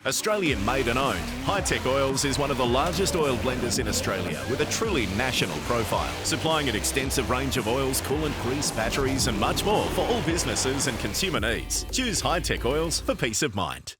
Australian made and owned, Hi-Tech Oils is one of the largest oil blenders in Australia with a truly national profile, supplying an extensive range of oils, coolant, grease, batteries and much more for all businesses and consumer needs. Choose Hi-Tech Oils for peace of mind.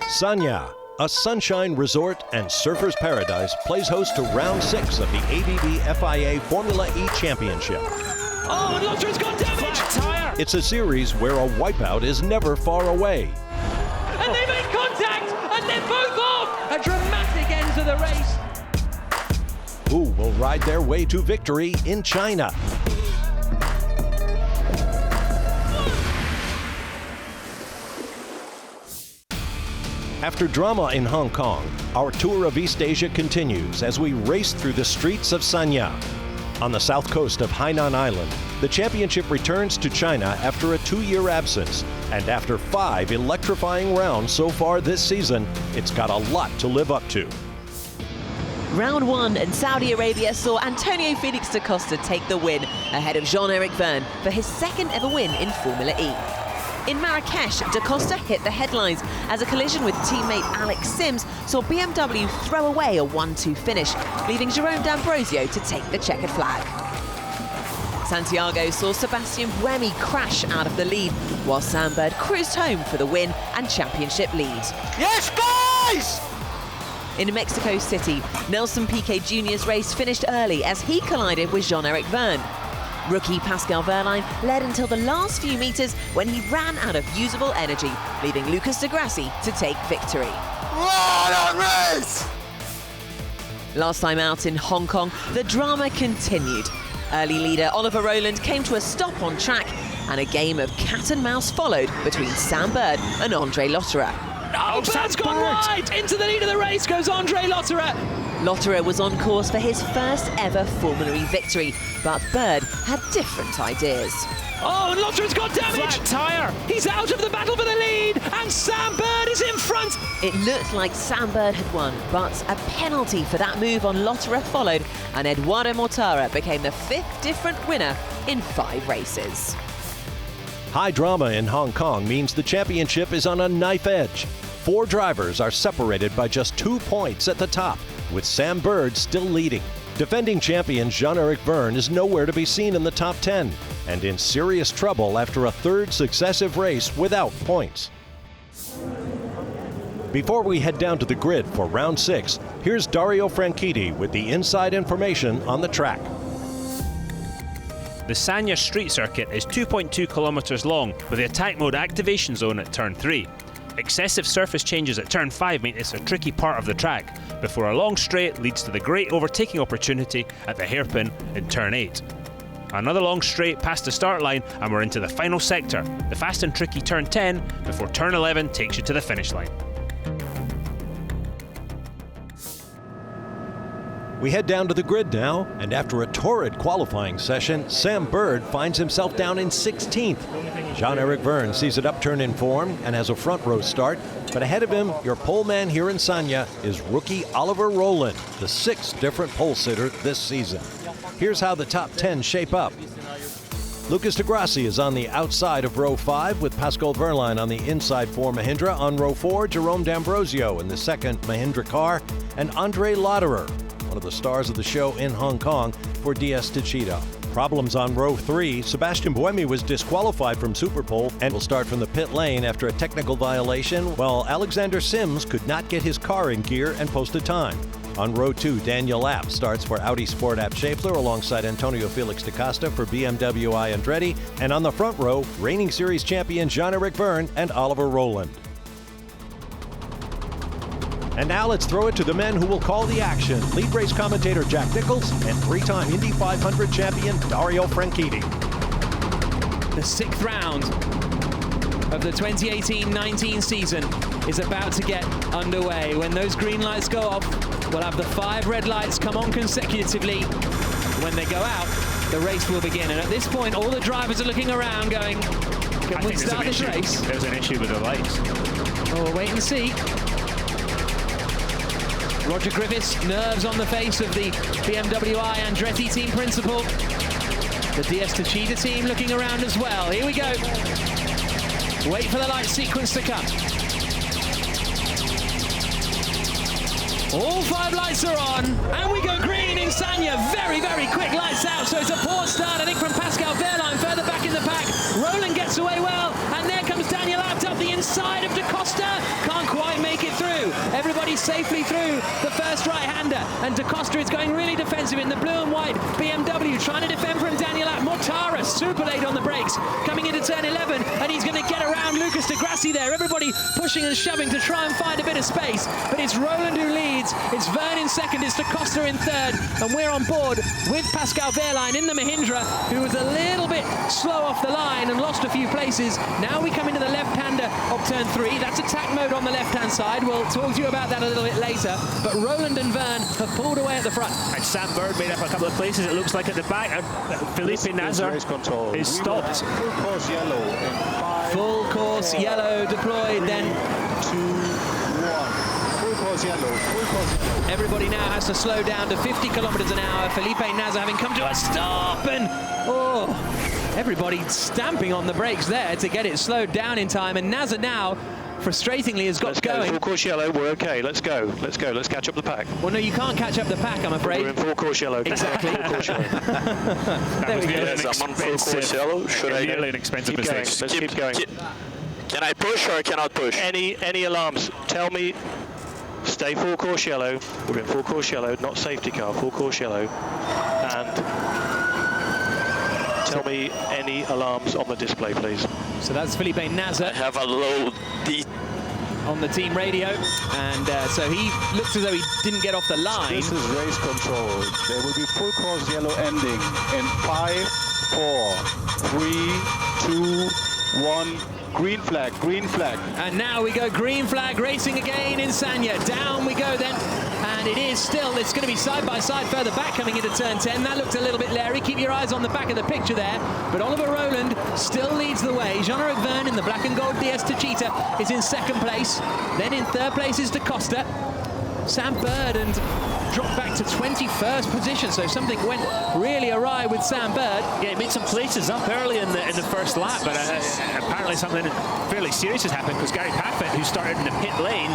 Sanya, a sunshine resort and surfer's paradise, plays host to round 6 of the ABB FIA Formula E Championship. Oh, and Lotter's got damage! Tire! It's a series where a wipeout is never far away. And they make contact! And they're both off! A dramatic end to the race. Who will ride their way to victory in China? After drama in Hong Kong, our tour of East Asia continues as we race through the streets of Sanya. On the south coast of Hainan Island, the championship returns to China after a 2-year absence. And after 5 electrifying rounds so far this season, it's got a lot to live up to. Round 1 in Saudi Arabia saw Antonio Felix da Costa take the win ahead of Jean-Eric Vergne for his 2nd ever win in Formula E. In Marrakesh, da Costa hit the headlines as a collision with teammate Alex Sims saw BMW throw away a 1-2 finish, leaving Jerome D'Ambrosio to take the checkered flag. Santiago saw Sebastian Buemi crash out of the lead, while Sam Bird cruised home for the win and championship lead. Yes, guys! In Mexico City, Nelson Piquet Jr.'s race finished early as he collided with Jean-Eric Vergne. Rookie Pascal Wehrlein led until the last few meters when he ran out of usable energy, leaving Lucas de Grassi to take victory. What a race! Last time out in Hong Kong, the drama continued. Early leader Oliver Rowland came to a stop on track, and a game of cat and mouse followed between Sam Bird and Andre Lotterer. Oh, Sam's gone wide! Into the lead of the race goes Andre Lotterer. Lotterer was on course for his 1st ever Formula E victory, but Bird had different ideas. Oh, and Lotterer's got damage! Flat tyre! He's out of the battle for the lead, and Sam Bird is in front! It looked like Sam Bird had won, but a penalty for that move on Lotterer followed, and Eduardo Mortara became the 5th different winner in 5 races. High drama in Hong Kong means the championship is on a knife edge. 4 drivers are separated by just 2 points at the top, with Sam Bird still leading. Defending champion Jean-Eric Vergne is nowhere to be seen in the top 10 and in serious trouble after a 3rd successive race without points. Before we head down to the grid for round 6, here's Dario Franchitti with the inside information on the track. The Sanya street circuit is 2.2 kilometers long with the attack mode activation zone at turn 3. Excessive surface changes at turn 5 make this a tricky part of the track, before a long straight leads to the great overtaking opportunity at the hairpin in turn 8. Another long straight past the start line and we're into the final sector, the fast and tricky turn 10, before turn 11 takes you to the finish line. We head down to the grid now, and after a torrid qualifying session, Sam Bird finds himself down in 16th. Jean-Eric Vergne sees it upturn in form and has a front row start, but ahead of him, your pole man here in Sanya is rookie Oliver Rowland, the 6th different pole sitter this season. Here's how the top 10 shape up. Lucas de Grassi is on the outside of row 5 with Pascal Wehrlein on the inside for Mahindra. On row 4, Jerome D'Ambrosio in the 2nd Mahindra car, and Andre Lotterer, one of the stars of the show in Hong Kong, for DS Techeetah. Problems on row 3. Sebastian Buemi was disqualified from Superpole and will start from the pit lane after a technical violation, while Alexander Sims could not get his car in gear and post a time. On row 2, Daniel Abt starts for Audi Sport Abt Schaeffler alongside Antonio Felix da Costa for BMW I Andretti, and on the front row, reigning series champion Jean-Eric Vergne and Oliver Rowland. And now let's throw it to the men who will call the action. Lead race commentator Jack Nichols and three-time Indy 500 champion Dario Franchitti. The 6th round of the 2018-19 season is about to get underway. When those green lights go off, we'll have the 5 red lights come on consecutively. When they go out, the race will begin. And at this point, all the drivers are looking around going, can we start this race? There's an issue with the lights. Oh, we'll wait and see. Roger Griffiths, nerves on the face of the BMW I Andretti team principal. The DS Techeetah team looking around as well. Here we go. Wait for the light sequence to come. All 5 lights are on, and we go green in Sanya. Very, very quick lights out, so it's a poor start, I think, from Pascal Wehrlein further back in the pack. Roland gets away well, and there comes Daniel Abt up the inside of Da Costa. Can't quite make it through. Everybody safely through the first right-hander, and Da Costa is going really defensive in the blue and white BMW, trying to defend from Daniel Abt. Mortara, super late on the brakes, coming into turn 11, and he's going to get around Lucas de Grassi there. Everybody pushing and shoving to try and find a bit of space, but it's Roland who leads. It's Verne in second, it's Da Costa in third, and we're on board with Pascal Wehrlein in the Mahindra, who was a little bit slow off the line and lost a few places. Now we come into the left-hander of turn 3. That's attack mode on the left-hand side. We'll talk to you about that a little bit later, but Roland and Verne have pulled away at the front. And Sam Bird made up a couple of places, it looks like, at the back. Felipe Nasr is stopped. Full course yellow in 5, Full course 4, yellow deployed, 3, then 2, 1. Full course yellow, full course yellow. everybody now has to slow down to 50 kilometers an hour. Felipe Nasr having come to a stop, and everybody stamping on the brakes there to get it slowed down in time. And Nasr now, frustratingly, has got going. Full course yellow, we're okay. Let's go. Let's catch up the pack. Well, no, you can't catch up the pack, I'm afraid. We're in full course yellow. Exactly. Full course yellow. There we go. Yes, I'm on full course yellow. Should I Nearly an expensive keep going? mistake. Let's keep going. Can I push or I cannot push? Any alarms? Tell me. Stay full course yellow. We're in full course yellow, not safety car. Full course yellow. And tell me any alarms on the display, please. So that's Felipe Nasr I have a low D. on the team radio, and so he looks as though he didn't get off the line. This is race control. There will be full course yellow ending in 5, 4, 3, 2, 1. Green flag, green flag. And now we go green flag racing again in Sanya. Down we go then, and it is still, it's going to be side by side further back coming into turn 10. That looked a little bit leery. Keep your eyes on the back of the picture there. But Oliver Roland still leads the way. Jean-Eric Verne in the black and gold DS Techeetah is in second place. Then in third place is Da Costa. Sam Bird and dropped back to 21st position, so something went really awry with Sam Bird. Yeah, he made some places up early in the first lap, but apparently something fairly serious has happened, because Gary Paffett, who started in the pit lane,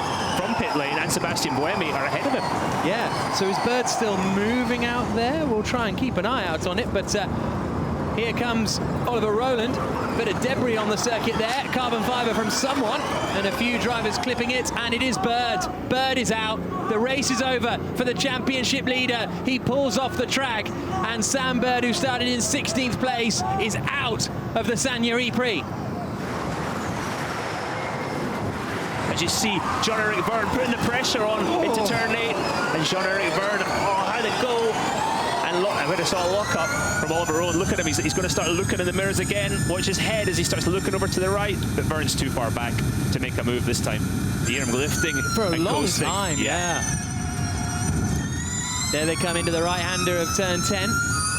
and Sebastian Buemi are ahead of him. Yeah, so is Bird still moving out there? We'll try and keep an eye out on it, but here comes Oliver Roland. Bit of debris on the circuit there. Carbon fiber from someone, and a few drivers clipping it, and it is Bird. Bird is out. The race is over for the championship leader. He pulls off the track, and Sam Bird, who started in 16th place, is out of the Sanya E-Prix. As you see, Jean-Eric Verne putting the pressure on into turn 8, and Jean-Eric Verne, how they go. And look, I saw a lock-up from Oliver Rowan. Look at him, he's going to start looking in the mirrors again. Watch his head as he starts looking over to the right, but Verne's too far back to make a move this time. You hear him lifting for a and long coasting. time, yeah. There they come into the right-hander of turn 10.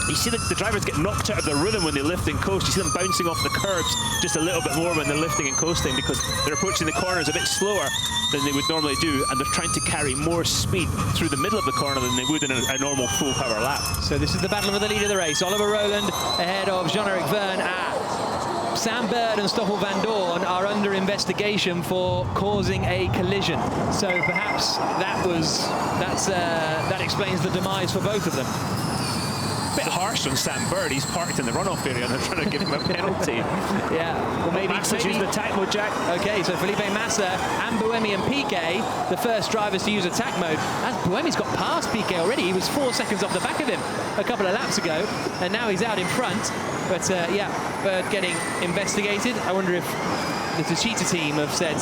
You see the drivers get knocked out of the rhythm when they lift and coast. You see them bouncing off the curbs just a little bit more when they're lifting and coasting, because they're approaching the corners a bit slower than they would normally do, and they're trying to carry more speed through the middle of the corner than they would in a normal full power lap. So this is the battle for the lead of the race. Oliver Roland ahead of Jean-Eric Verne. Sam Bird and Stoffel van Dorn are under investigation for causing a collision. So perhaps that explains the demise for both of them. Bit harsh on Sam Bird. He's parked in the runoff area and they're trying to give him a penalty. Yeah, well maybe Massa's used the attack mode, Jack. Okay, so Felipe Massa and Buemi and Piquet, the first drivers to use attack mode. As Buemi's got past Piquet already. He was 4 seconds off the back of him a couple of laps ago, and now he's out in front. But yeah, Bird getting investigated. I wonder if the Techeetah team have said,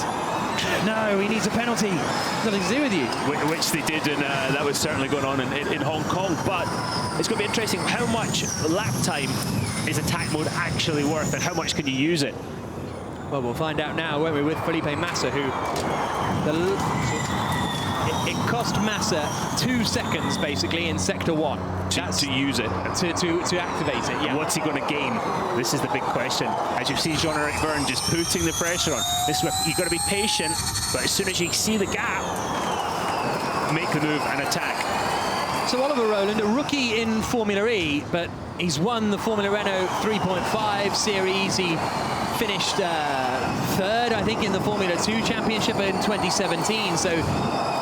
No, he needs a penalty. Nothing to do with you. Which they did, and that was certainly going on in Hong Kong. But it's going to be interesting. How much lap time is attack mode actually worth, and how much can you use it? Well, we'll find out now, won't we, with Felipe Massa, who... It cost Massa 2 seconds, basically, in Sector 1. To use it. To activate it, yeah. What's he going to gain? This is the big question. As you see Jean-Eric Vergne just putting the pressure on. This is where you've got to be patient, but as soon as you see the gap, make the move and attack. So Oliver Rowland, a rookie in Formula E, but he's won the Formula Renault 3.5 series. He finished third, I think, in the Formula 2 Championship in 2017. So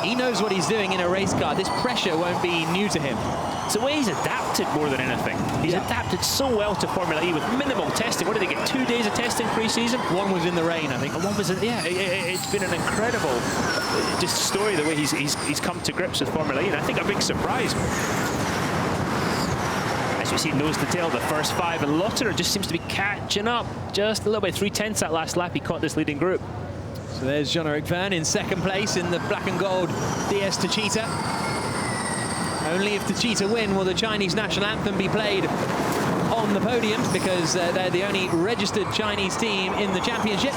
he knows what he's doing in a race car. This pressure won't be new to him. It's the way he's adapted more than anything. He's adapted so well to Formula E with minimal testing. What did they get? 2 days of testing pre-season? One was in the rain, I think. And one was in, yeah. It's been an incredible just story the way he's come to grips with Formula E, and I think a big surprise. As you see, nose to tail, the first 5, and Lotterer just seems to be catching up just a little bit. 3/10 that last lap. He caught this leading group. So there's Jean-Eric Vergne in second place in the black and gold DS Techeetah. Only if Techeetah win will the Chinese national anthem be played on the podium, because they're the only registered Chinese team in the championship.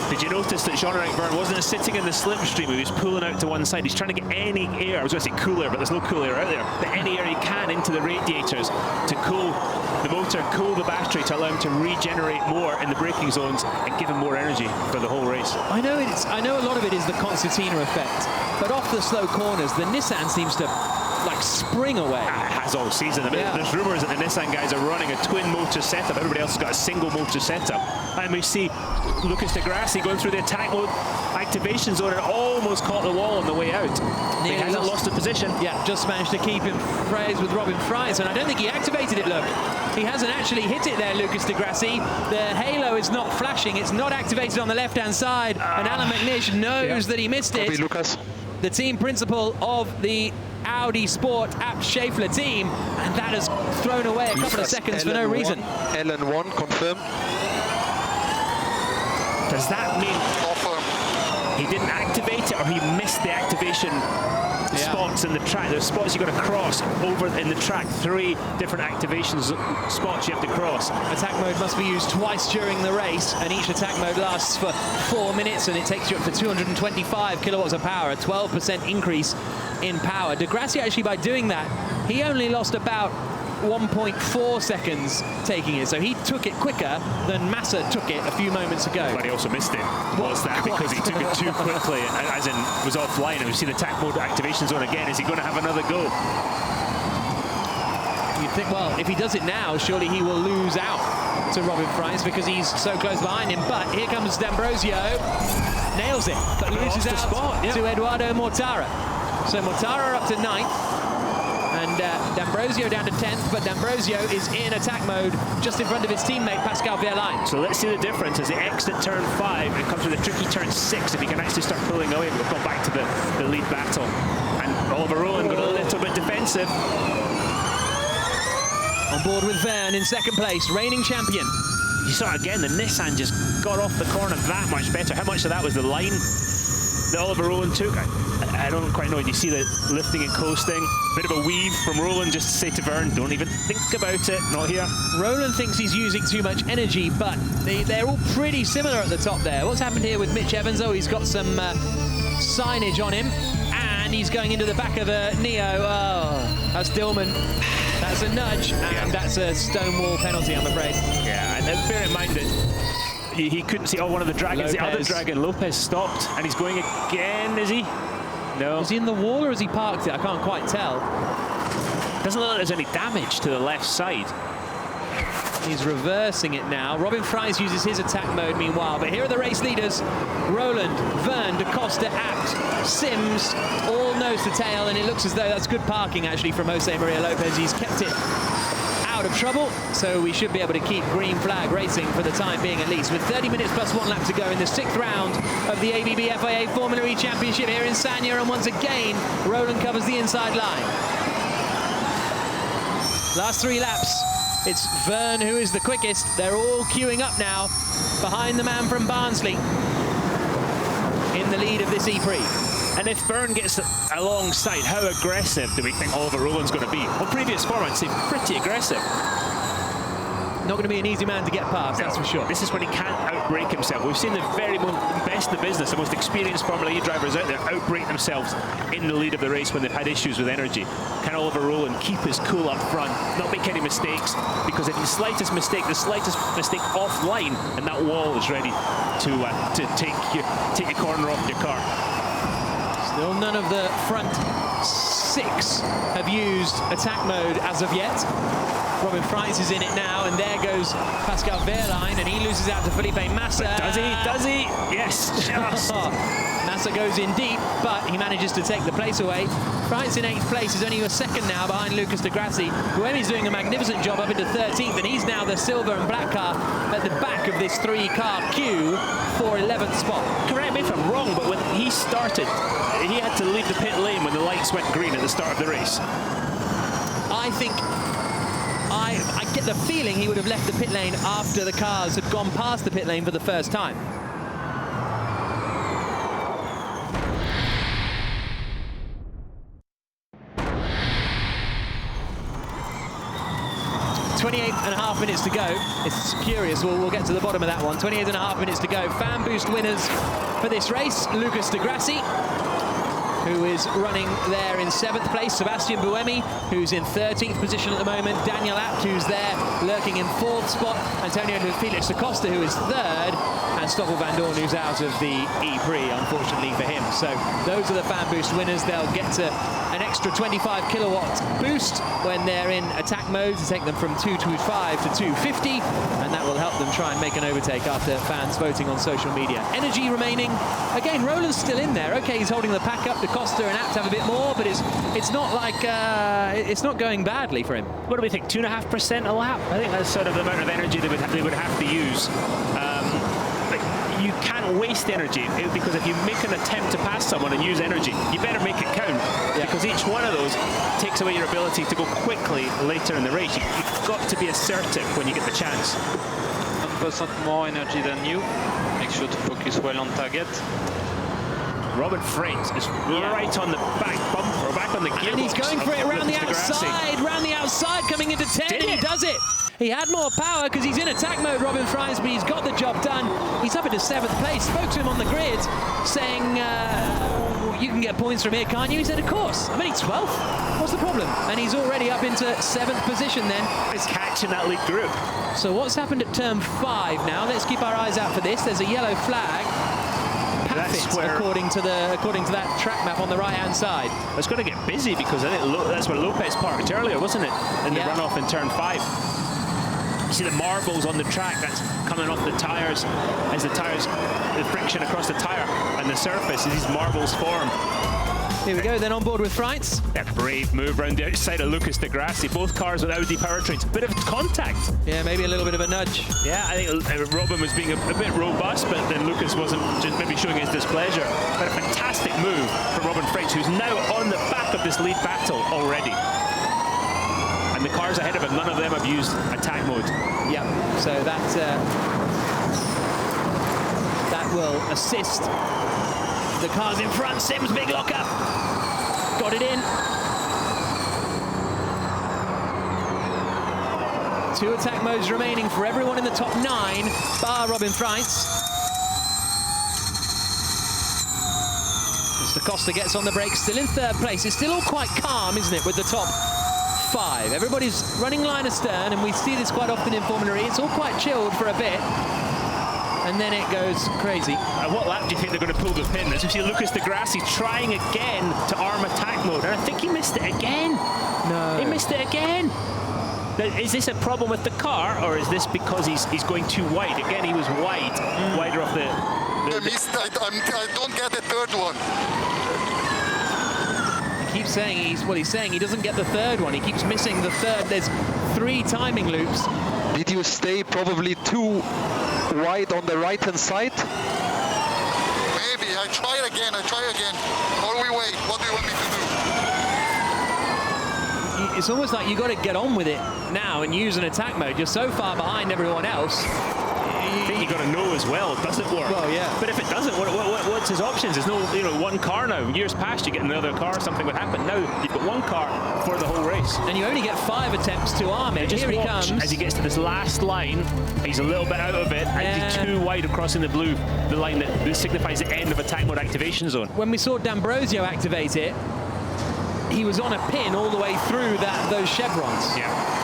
Did you notice that Jean-Eric Vergne wasn't sitting in the slipstream? He was pulling out to one side. He's trying to get any air, I was going to say cooler, but there's no cool air out there, but any air he can into the radiators to cool the motor, cool the battery, to allow him to regenerate more in the braking zones and give him more energy for the whole race. I know a lot of it is the concertina effect, but off the slow corners, the Nissan seems to like spring away. It has all season. I mean, there's rumours that the Nissan guys are running a twin motor setup. Everybody else has got a single motor setup. And we see Lucas Di Grassi going through the attack mode activation zone and almost caught the wall on the way out. He hasn't lost a position. Yeah, just managed to keep him frays with Robin Fries, and I don't think he activated it, look. He hasn't actually hit it there, Lucas Di Grassi. The halo is not flashing. It's not activated on the left-hand side, and Alan McNish knows that he missed it. Lucas. The team principal of the Audi Sport Abt Schaeffler team, and that has thrown away a couple of seconds for no reason. LN1 confirmed. Does that mean he didn't activate it, or he missed the activation spots in the track? There's spots you've got to cross over in the track. 3 different activation spots you have to cross. Attack mode must be used twice during the race, and each attack mode lasts for 4 minutes, and it takes you up to 225 kilowatts of power, a 12% increase in power. Di Grassi, actually, by doing that, he only lost about 1.4 seconds taking it, so he took it quicker than Massa took it a few moments ago. But he also missed it. Was that because he took it too quickly, as in was offline? And we see the attack mode activation zone again. Is he going to have another go? You'd think, well, if he does it now, surely he will lose out to Robin Fries because he's so close behind him. But here comes D'Ambrosio, nails it, but loses out to Eduardo Mortara. So Mortara up to 9th. And D'Ambrosio down to 10th, but D'Ambrosio is in attack mode just in front of his teammate Pascal Wehrlein. So let's see the difference as they exit turn 5 and comes with a tricky turn 6. If he can actually start pulling away, we'll go back to the lead battle. And Oliver Rowland got a little bit defensive. On board with Vergne in second place, reigning champion. You saw again, the Nissan just got off the corner that much better. How much of that was the line that Oliver Rowland took? I don't quite know. You see the lifting and coasting. Bit of a weave from Rowland just to say to Vergne, don't even think about it, not here. Rowland thinks he's using too much energy, but they're all pretty similar at the top there. What's happened here with Mitch Evans? Oh, he's got some signage on him, and he's going into the back of a Neo. Oh, that's Dillman. That's a nudge, and that's a stonewall penalty, I'm afraid. Yeah, and bear in mind that he couldn't see one of the dragons. The other dragon, Lopez, stopped, and he's going again, is he? No. Is he in the wall or has he parked it? I can't quite tell. Doesn't look like there's any damage to the left side. He's reversing it now. Robin Fries uses his attack mode meanwhile, but here are the race leaders. Rowland, Vergne, Da Costa, Abt, Sims, all nose to tail, and it looks as though that's good parking actually from Jose Maria Lopez. He's kept it out of trouble, so we should be able to keep green flag racing for the time being at least, with 30 minutes plus 1 lap to go in the 6th round of the ABB FIA Formula E Championship here in Sanya, and once again Rowland covers the inside line. Last 3 laps, it's Vergne who is the quickest. They're all queuing up now behind the man from Barnsley in the lead of this E-Prix. And if Verne gets alongside, how aggressive do we think Oliver Rowland's going to be? Well, previous formats seem pretty aggressive. Not going to be an easy man to get past, that's for sure. This is when he can't outbrake himself. We've seen the very best in the business, the most experienced Formula E drivers out there outbrake themselves in the lead of the race when they've had issues with energy. Can Oliver Rowland keep his cool up front, not make any mistakes? Because if the slightest mistake offline, and that wall is ready to take your corner off your car. Still none of the front 6 have used attack mode as of yet. Robin Freitz is in it now, and there goes Pascal Wehrlein, and he loses out to Felipe Massa. Does he? Does he? Yes, just. Massa goes in deep, but he manages to take the place away. Freitz in 8th place is only a second now behind Lucas de Grassi. Buemi's doing a magnificent job up into 13th, and he's now the silver and black car at the back of this 3-car queue for 11th spot. Correct me if I'm wrong, but when he started, he had to leave the pit lane when the lights went green at the start of the race. I get the feeling he would have left the pit lane after the cars had gone past the pit lane for the first time. .28.5 minutes to go. It's curious. We'll get to the bottom of that one. 28.5 minutes to go. Fan boost winners for this race. Lucas de Grassi, who is running there in 7th place. Sebastian Buemi, who's in 13th position at the moment. Daniel Abt, who's there lurking in 4th spot. Antonio Felix da Costa, who is 3rd. And Stoffel van Dorn, who's out of the E-Prix, unfortunately for him. So those are the fan boost winners. They'll get to an extra 25 kilowatt boost when they're in attack mode to take them from 225 to 250. And that will help them try and make an overtake after fans voting on social media. Energy remaining. Again, Rowland's still in there. Okay, he's holding the pack up. Da Costa and Abt have a bit more, but it's not like it's not going badly for him. What do we think? 2.5% a lap? I think that's sort of the amount of energy they would have to use. But you can't waste energy, because if you make an attempt to pass someone and use energy, you better make it count. Yeah. Because each one of those takes away your ability to go quickly later in the race. You've got to be assertive when you get the chance. 1% more energy than you. Make sure to focus well on target. Robin Freitz is right on the back bumper, back on the gearbox. And he's going for it round the outside, coming into 10, and he does it. He had more power because he's in attack mode, Robin Freitz, but he's got the job done. He's up into 7th place. Spoke to him on the grid, saying, you can get points from here, can't you? He said, of course. I'm only 12th. What's the problem? And he's already up into 7th position then. He's catching that lead group. So what's happened at turn 5 now? Let's keep our eyes out for this. There's a yellow flag. According to that track map on the right-hand side. It's going to get busy, because I think that's where Lopez parked earlier, wasn't it? In the runoff in turn 5. You see the marbles on the track that's coming off the tyres as the friction across the tyre and the surface as these marbles form. Here we go, then on board with Freitz. That brave move around the outside of Lucas de Grassi. Both cars with Audi powertrains. Bit of contact. Yeah, maybe a little bit of a nudge. Yeah, I think Robin was being a bit robust, but then Lucas wasn't, just maybe showing his displeasure. But a fantastic move from Robin Freitz, who's now on the back of this lead battle already. And the cars ahead of him, none of them have used attack mode. Yeah, so that will assist the cars in front. Sims, big lockup. Got it in. 2 attack modes remaining for everyone in the top 9, bar Robin Freitz. Mr. Costa gets on the brakes, still in 3rd place. It's still all quite calm, isn't it, with the top 5. Everybody's running line astern, and we see this quite often in Formula E. It's all quite chilled for a bit, and then it goes crazy. At what lap do you think they're going to pull the pin? As you see Lucas de Grassi trying again to arm attack mode, and I think he missed it again. No. He missed it again. Now, is this a problem with the car, or is this because he's going too wide? Again, he was wider off the... I don't get the 3rd one. He keeps saying he's saying he doesn't get the 3rd one. He keeps missing the 3rd. There's 3 timing loops. Did you stay probably too wide on the right-hand side? Maybe. I try again. Or we wait. What do you want me to do? It's almost like you got to get on with it now and use an attack mode. You're so far behind everyone else. I think you've got to know as well, does it work? Well, yeah. But if it doesn't, what's his options? There's no, one car now. Years past, you get another car, something would happen. Now, you've got one car for the whole race. And you only get 5 attempts to arm it. Just Here he watch comes. as he gets to this last line. He's a little bit out of it, and he's too wide of crossing the line that signifies the end of attack mode activation zone. When we saw D'Ambrosio activate it, he was on a pin all the way through those chevrons. Yeah.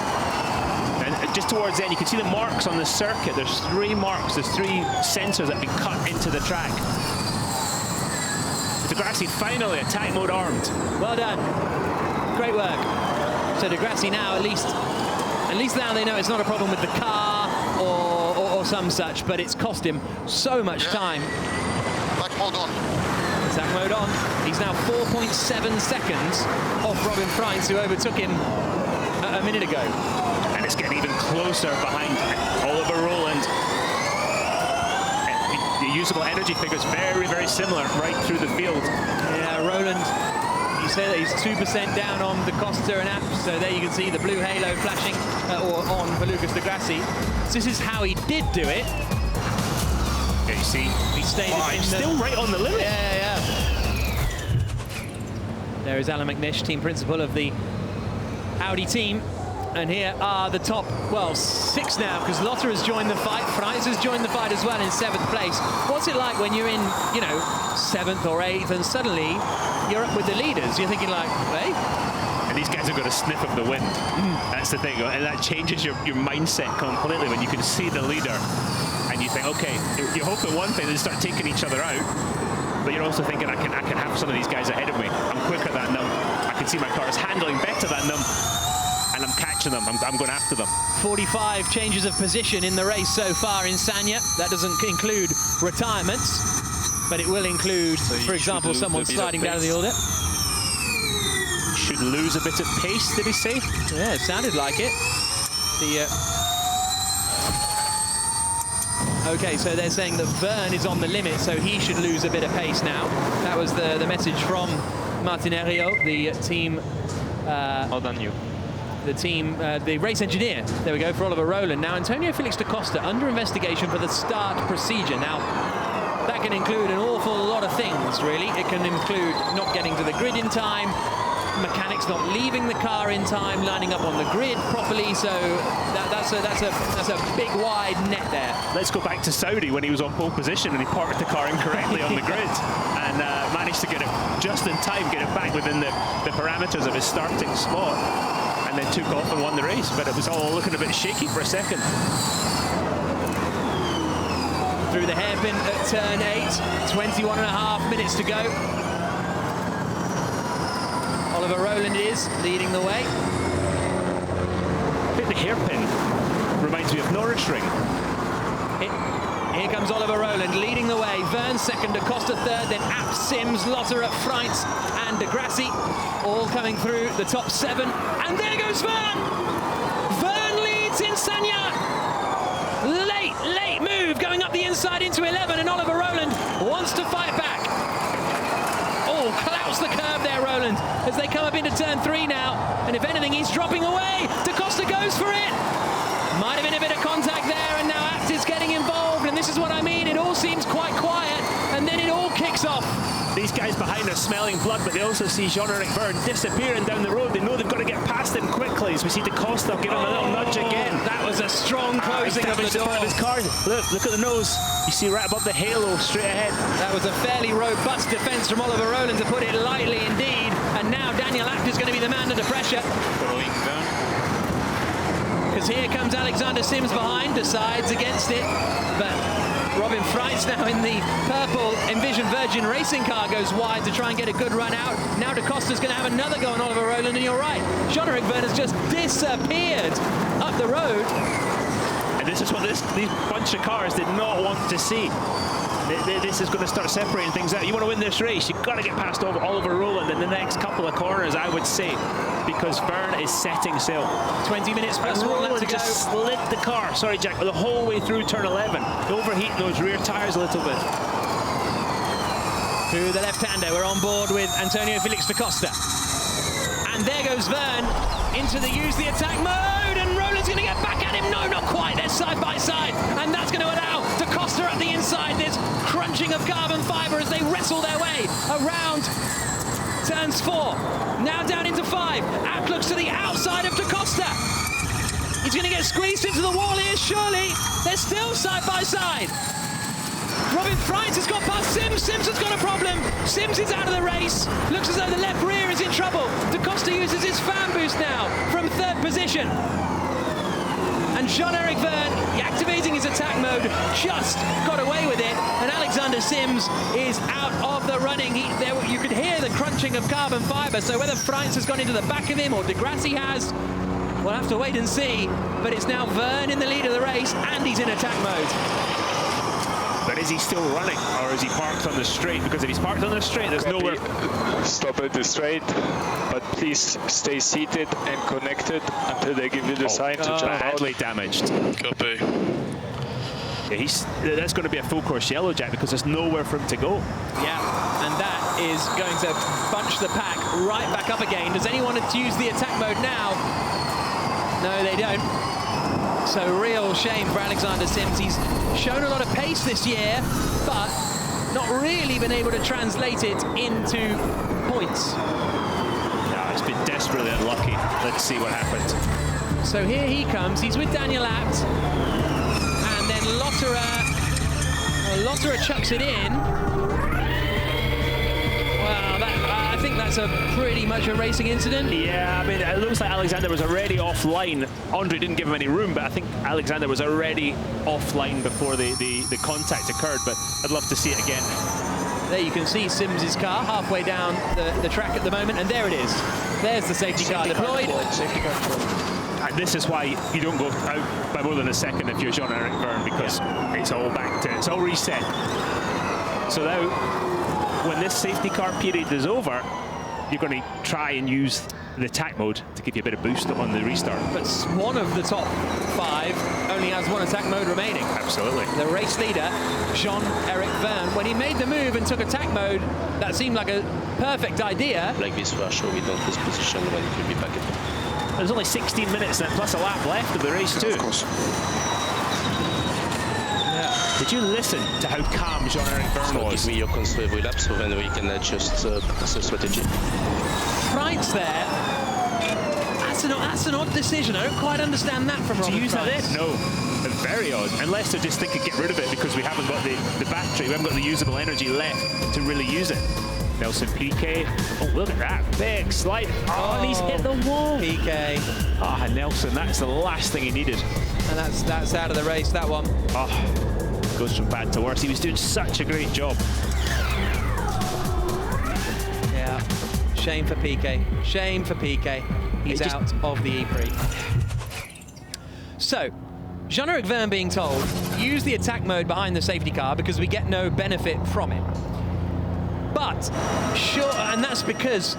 And just towards the end, you can see the marks on the circuit. There's 3 marks, there's 3 sensors that have been cut into the track. Degrassi finally attack mode armed. Well done. Great work. So Degrassi now, at least now they know it's not a problem with the car or some such, but it's cost him so much time. Attack mode on. Attack mode on. He's now 4.7 seconds off Robin Freins, who overtook him a minute ago. And it's getting even closer behind Oliver Rowland. The usable energy figures very, very similar right through the field. Yeah, Rowland, you say that he's 2% down on Da Costa and Apps, so there you can see the blue halo flashing or on for Lucas Degrassi. So this is how he did do it. Yeah, you see, he stayed in still right on the limit. Yeah. There is Alan McNish, team principal of the Audi team. And here are the top, 6 now, because Lotter has joined the fight. Freins has joined the fight as well in 7th place. What's it like when you're in, 7th or 8th, and suddenly you're up with the leaders? You're thinking like, hey? And these guys have got a sniff of the wind. That's the thing, and that changes your mindset completely when you can see the leader, and you think, okay, you hope at one thing they start taking each other out, but you're also thinking, I can have some of these guys ahead of me. I'm quicker than them. I can see my car is handling better than them. And I'm catching them, I'm going after them. 45 changes of position in the race so far in Sanya. That doesn't include retirements, but it will include, for example, someone sliding down the order. Should lose a bit of pace, did he say? Yeah, it sounded like it. Okay, so they're saying that Verne is on the limit, so he should lose a bit of pace now. That was the message from Martin Herriot, the team... More than you. The race engineer, there we go, for Oliver Rowland. Now, Antonio Felix da Costa under investigation for the start procedure. Now, that can include an awful lot of things, really. It can include not getting to the grid in time, mechanics not leaving the car in time, lining up on the grid properly, so that's a big wide net there. Let's go back to Saudi when he was on pole position and he parked the car incorrectly on the grid and managed to get it just in time, get it back within the parameters of his starting spot. And then took off and won the race, but it was all looking a bit shaky for a second. Through the hairpin at turn 8, 21.5 minutes to go. Oliver Rowland is leading the way. I think the hairpin reminds me of Norris Ring. Here comes Oliver Rowland leading the way. Verne second, Da Costa third, then App, Sims, Lotter at Freins and Degrassi all coming through the top 7. And there goes Verne! Verne leads in Sanya! Late move going up the inside into 11, and Oliver Rowland wants to fight back. Oh, clouts the curve there, Rowland, as they come up into turn 3 now. And if anything, he's dropping away. Da Costa goes for it. Might have been a bit of contact there, and now Apt is getting involved, and this is what I mean. It all seems quite quiet, and then it all kicks off. These guys behind are smelling blood, but they also see Jean-Eric Verne disappearing down the road. They know they've got to get past him quickly, as we see Da Costa give him a little nudge again. That was a strong closing of the door. Of his car. Look at the nose. You see right above the halo straight ahead. That was a fairly robust defence from Oliver Rowland, to put it lightly indeed. And now Daniel Apt is going to be the man under pressure. Following Verne. Because here comes Alexander Sims behind, decides against it, but Robin Freins now in the purple Envision Virgin racing car goes wide to try and get a good run out. Now Da Costa's going to have another go on Oliver Rowland, and you're right, Jean-Eric Verne has just disappeared up the road. And this is what these bunch of cars did not want to see. This is going to start separating things out. You want to win this race, you've got to get past Oliver Rowland in the next couple of corners, I would say, because Verne is setting sail. 20 minutes plus 1 lap to go. Just slid the car, sorry Jack, the whole way through turn 11, overheating those rear tyres a little bit. Through the left-hander, we're on board with Antonio Felix da Costa. And there goes Verne into the use the attack mode, and Rowland's He's going to get back at him. No, not quite. They're side by side. And that's going to allow Da Costa up the inside. This crunching of carbon fibre as they wrestle their way around turns 4. Now down into 5. Out looks to the outside of Da Costa. He's going to get squeezed into the wall here, surely. They're still side by side. Robin Freitz has got past Sims. Sims has got a problem. Sims is out of the race. Looks as though the left rear is in trouble. Da Costa uses his fan boost now from 3rd position. And Jean-Eric Verne, activating his attack mode, just got away with it. And Alexander Sims is out of the running. You could hear the crunching of carbon fibre. So whether Freitz has gone into the back of him or Degrassi has, we'll have to wait and see. But it's now Verne in the lead of the race, and he's in attack mode. But is he still running, or is he parked on the straight? Because if he's parked on the straight, there's nowhere. Stop at the straight, but please stay seated and connected until they give you the sign to jump out. Badly damaged. Copy. Yeah, that's going to be a full course yellow, Jack, because there's nowhere for him to go. Yeah, and that is going to bunch the pack right back up again. Does anyone use the attack mode now? No, they don't. So real shame for Alexander Sims. He's shown a lot of pace this year, but not really been able to translate it into points. No, he's been desperately unlucky. Let's see what happens. So here he comes. He's with Daniel Abt, and then Lotterer chucks it in. Well, I think that's a pretty much a racing incident. Yeah, I mean, it looks like Alexander was already offline. Andre didn't give him any room, but I think Alexander was already offline before the contact occurred, but I'd love to see it again. There you can see Sims's car halfway down the track at the moment, and there it is. There's the safety car deployed. And this is why you don't go out by more than a second if you're Jean-Eric Verne, because it's all reset. So now, when this safety car period is over, you're going to try and use the attack mode to give you a bit of boost on the restart. But one of the top 5 only has one attack mode remaining. Absolutely. The race leader, Jean-Eric Verne, when he made the move and took attack mode, that seemed like a perfect idea. Like this, we are sure we don't lose position when it will be back again. There's only 16 minutes and plus a lap left of the race too. Of course. Did you listen to how calm Jean-Eric Verne was? Give me your console every lap, so then we can adjust the strategy. Freitz there. That's an odd decision. I don't quite understand that from Robin To use Freitz. that in? No. Very odd. Unless they're just thinking, get rid of it because we haven't got the battery, we haven't got the usable energy left to really use it. Nelson Piquet. Oh, look at that. Big slide. Oh, and he's hit the wall. Piquet. Ah, Nelson, that's the last thing he needed. And that's out of the race, that one. Oh, goes from bad to worse. He was doing such a great job. Yeah, shame for Piquet. Shame for Piquet. He's out of the E-Prix. So, Jean-Eric Verne being told, use the attack mode behind the safety car because we get no benefit from it. But, sure, and that's because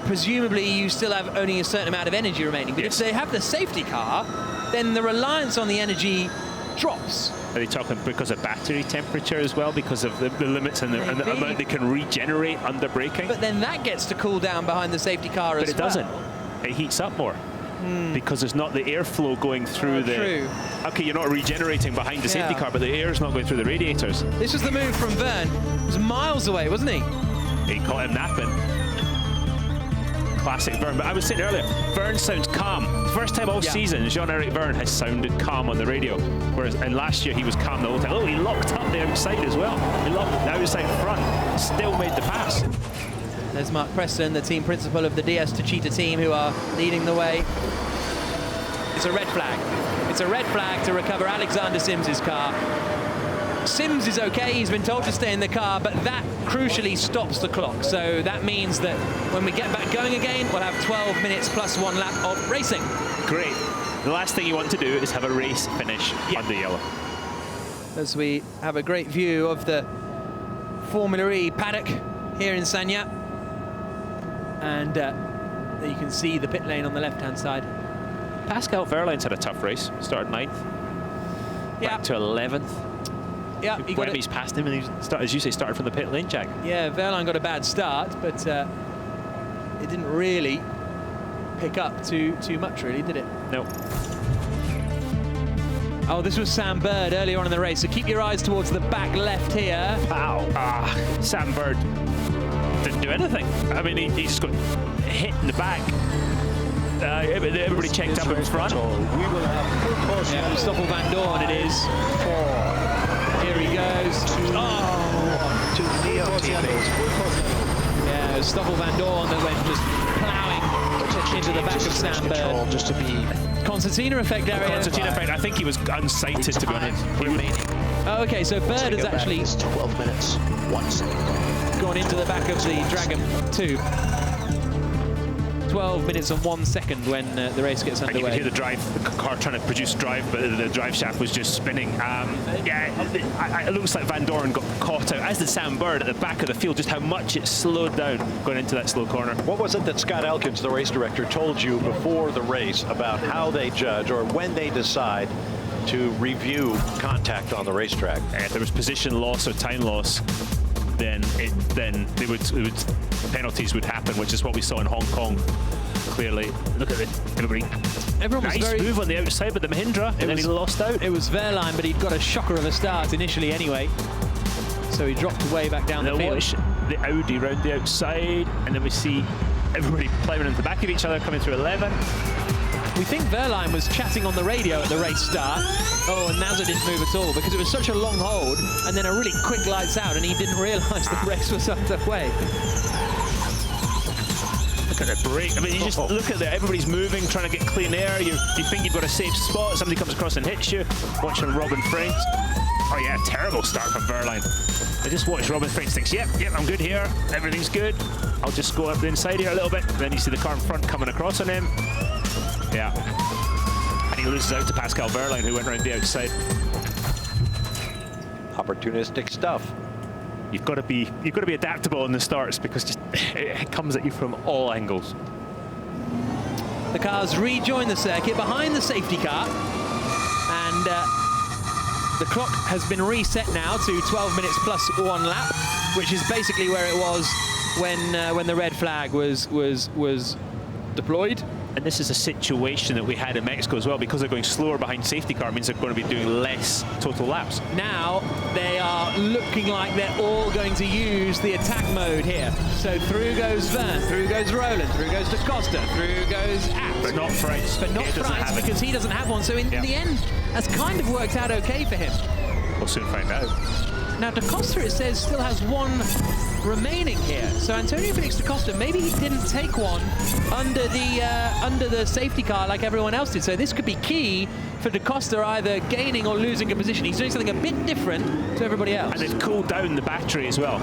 presumably you still have only a certain amount of energy remaining. But if they have the safety car, then the reliance on the energy drops. Are they talking because of battery temperature as well, because of the limits and the amount they can regenerate under braking? But then that gets to cool down behind the safety car as well. But it doesn't. It heats up more. Because there's not the airflow going through the... True. Okay, you're not regenerating behind the safety car, but the air's not going through the radiators. This was the move from Verne. He was miles away, wasn't he? He caught him napping. Classic Verne. But I was saying earlier, Verne sounds calm. First time all season, Jean-Eric Verne has sounded calm on the radio. Whereas, and last year he was calm the whole time. Oh, he locked up the outside as well. He locked the outside front. Still made the pass. There's Mark Preston, the team principal of the DS Techeetah team, who are leading the way. It's a red flag. It's a red flag to recover Alexander Sims's car. Sims is okay, he's been told to stay in the car, but that crucially stops the clock. So that means that when we get back going again, we'll have 12 minutes plus 1 lap of racing. Great. The last thing you want to do is have a race finish on the yellow. As we have a great view of the Formula E paddock here in Sanya. And there you can see the pit lane on the left-hand side. Pascal Wehrlein's had a tough race. Started 9th. Back to 11th. Yeah, Webby's passed him, and he started, as you say, started from the pit lane, Jack. Yeah, Wehrlein got a bad start, but it didn't really pick up too much, really, did it? No. Oh, this was Sam Bird earlier on in the race, so keep your eyes towards the back left here. Ow. Sam Bird didn't do anything. I mean, he just got hit in the back. Everybody checked up in front. We will have full course. Yeah, Stoffel Van Dorn it is. 4. Here he goes. Oh, to Neo teammates. Yeah, it was Stoffel Van Dorn that went just ploughing into the back of Sam Bird. Just to be Concertina effect area. Concertina effect. I think he was unsighted, to be honest. Oh, okay, so Bird has actually 12 minutes, 1 second. Gone into the back of the Dragon 2. 12 minutes and 1 second when the race gets underway. And you can hear the car trying to produce drive, but the drive shaft was just spinning. It looks like Van Dorn got caught out, as did Sam Bird, at the back of the field, just how much it slowed down going into that slow corner. What was it that Scott Elkins, the race director, told you before the race about how they judge or when they decide to review contact on the racetrack? If there was position loss or time loss, then penalties would happen, which is what we saw in Hong Kong. Clearly, look at it, everybody. Everyone was nice very move on the outside with the Mahindra, and then he lost out. It was Wehrlein, but he'd got a shocker of a start initially anyway. So he dropped way back down the field. Watch the Audi round the outside, and then we see everybody ploughing into the back of each other, coming through 11. We think Wehrlein was chatting on the radio at the race start. Oh, and Nasser didn't move at all because it was such a long hold and then a really quick lights out, and he didn't realise the race was underway. Look at the brake. I mean, you just look at that. Everybody's moving, trying to get clean air. You think you've got a safe spot. Somebody comes across and hits you. Watching Robin French. Oh yeah, terrible start from Wehrlein. I just watched Robin French, thinks, yep, I'm good here. Everything's good. I'll just go up the inside here a little bit. Then you see the car in front coming across on him. Yeah. And he loses out to Pascal Wehrlein, who went around the outside. Opportunistic stuff. You've got to be adaptable in the starts, because just it comes at you from all angles. The cars rejoin the circuit behind the safety car, and the clock has been reset now to 12 minutes plus 1 lap, which is basically where it was when the red flag was deployed. And this is a situation that we had in Mexico as well, because they're going slower behind safety car, means they're going to be doing less total laps. Now they are looking like they're all going to use the attack mode here. So through goes Verne, through goes Roland, through goes Da Costa, through goes Abt. But not Fries. But not Fries, because he doesn't have one. So in the end, that's kind of worked out okay for him. We'll soon find out. Now Da Costa, it says, still has one remaining here. So Antonio Felix Da Costa, maybe he didn't take one under the safety car like everyone else did. So this could be key for Da Costa, either gaining or losing a position. He's doing something a bit different to everybody else. And they've cooled down the battery as well.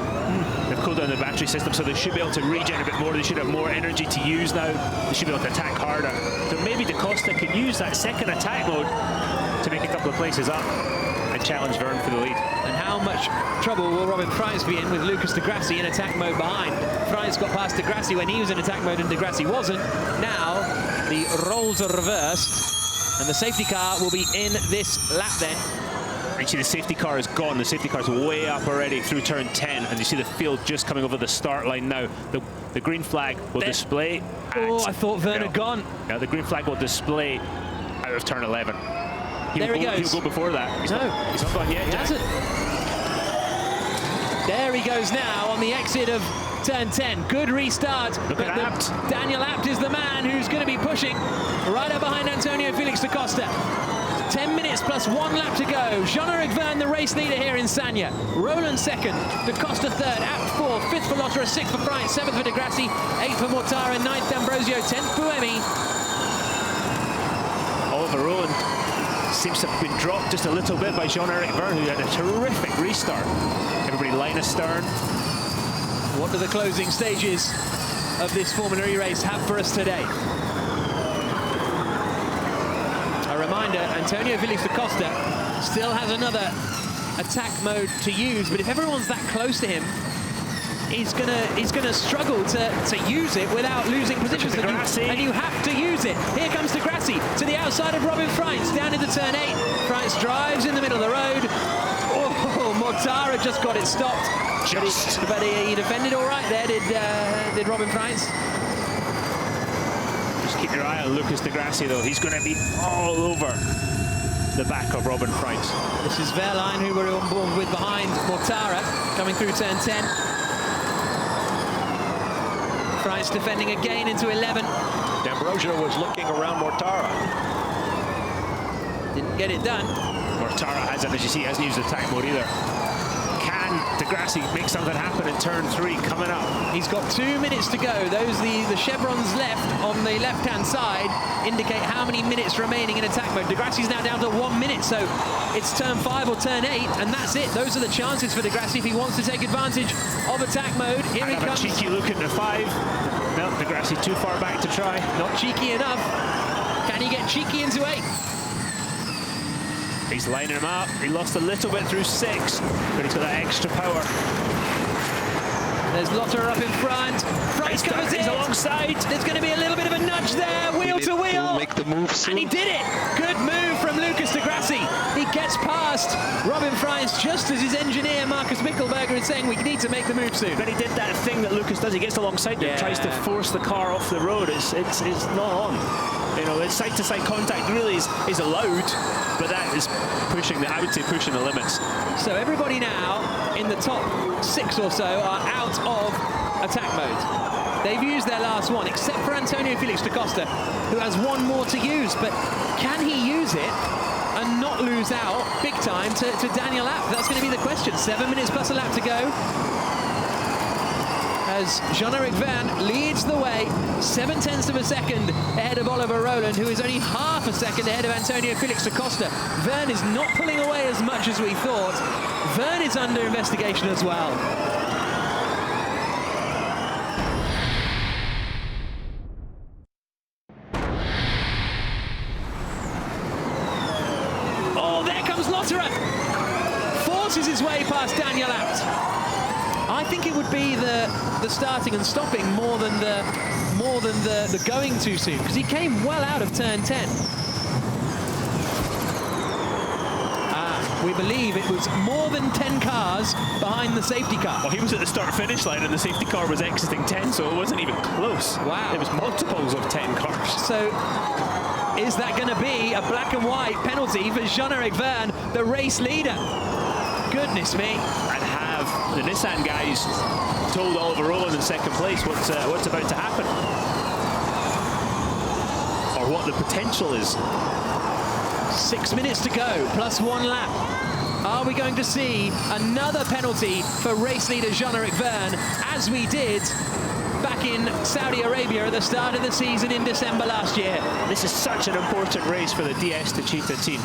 They've cooled down the battery system, so they should be able to regen a bit more. They should have more energy to use now. They should be able to attack harder. So maybe Da Costa can use that second attack mode to make a couple of places up and challenge Verne for the lead. And how much trouble will Robin Fries be in with Lucas Di Grassi in attack mode behind? Fries got past Di Grassi when he was in attack mode and Di Grassi wasn't. Now the roles are reversed and the safety car will be in this lap then. Actually, the safety car is gone. The safety car is way up already through turn 10, and you see the field just coming over the start line now. The green flag will display. Oh, I thought Verne had gone. Yeah, the green flag will display out of turn 11. There he goes. He'll go before that. He's not gone yet. He hasn't. There he goes now on the exit of turn 10. Good restart. Look at Abt. Daniel Abt is the man who's going to be pushing right up behind Antonio Felix Da Costa. 10 minutes plus 1 lap to go. Jean-Eric Verne, the race leader here in Sanya. Roland second, Da Costa third, Abt fourth, fifth for Lotterer, sixth for Fries, seventh for Di Grassi, eighth for Mortara, ninth D'Ambrosio, 10th Buemi. Oliver Roland seems to have been dropped just a little bit by Jean-Eric Verne, who had a terrific restart. Everybody line astern. What do the closing stages of this Formula E race have for us today? A reminder, Antonio Felix Da Costa still has another attack mode to use, but if everyone's that close to him, he's gonna struggle to use it without losing positions. And you have to use it. Here comes Di Grassi to the outside of Robin Fries, down into turn 8. Fries drives in the middle of the road. Oh, Mortara just got it stopped. But he defended all right there, did Robin Fries. Just keep your eye on Lucas Di Grassi, though. He's going to be all over the back of Robin Freins. This is Wehrlein, who we're on board with behind Mortara, coming through turn 10. Freins defending again into 11. D'Ambrosio was looking around Mortara. Didn't get it done. Mortara has it, as you see, hasn't used attack mode either. Can De Grassi make something happen in turn 3 coming up? He's got 2 minutes to go. Those the chevrons left on the left-hand side indicate how many minutes remaining in attack mode. De Grassi's now down to 1 minute, so it's turn 5 or turn 8, and that's it. Those are the chances for De Grassi if he wants to take advantage of attack mode. Here he comes. A cheeky look into 5. No, De Grassi too far back to try. Not cheeky enough. Can he get cheeky into 8? He's lining him up. He lost a little bit through 6, but he's got that extra power. There's Lotterer up in front. Freins covers it. He's alongside. There's going to be a little bit of a nudge there, wheel to wheel. Make the move soon. And he did it. Good move from Lucas De Grassi. He gets past Robin Freins just as his engineer, Marcus Mickelberger, is saying we need to make the move soon. But he did that thing that Lucas does. He gets alongside him, tries to force the car off the road. It's not on. You know, it's side-to-side contact really is allowed, but that is pushing I would say pushing the limits. So everybody now in the top 6 or so are out of attack mode. They've used their last one, except for Antonio Felix da Costa, who has 1 more to use. But can he use it and not lose out big time to Daniel Abt? That's going to be the question. 7 minutes plus a lap to go. As Jean-Eric Verne leads the way, 0.7 of a second ahead of Oliver Rowland, who is only half a second ahead of Antonio Felix da Costa. Verne is not pulling away as much as we thought. Verne is under investigation as well. Oh, there comes Lotterer. Forces his way past Daniel Abt. I think it would be the starting and stopping more than the going too soon, because he came well out of turn 10. We believe it was more than 10 cars behind the safety car. Well, he was at the start-finish line and the safety car was exiting 10, so it wasn't even close. Wow. It was multiples of 10 cars. So is that going to be a black and white penalty for Jean-Eric Verne, the race leader? Goodness me. And have the Nissan guys told Oliver Rowland in second place what's about to happen? Or what the potential is? 6 minutes to go, plus 1 lap. Are we going to see another penalty for race leader Jean-Eric Verne, as we did back in Saudi Arabia at the start of the season in December last year? This is such an important race for the DS Techeetah team.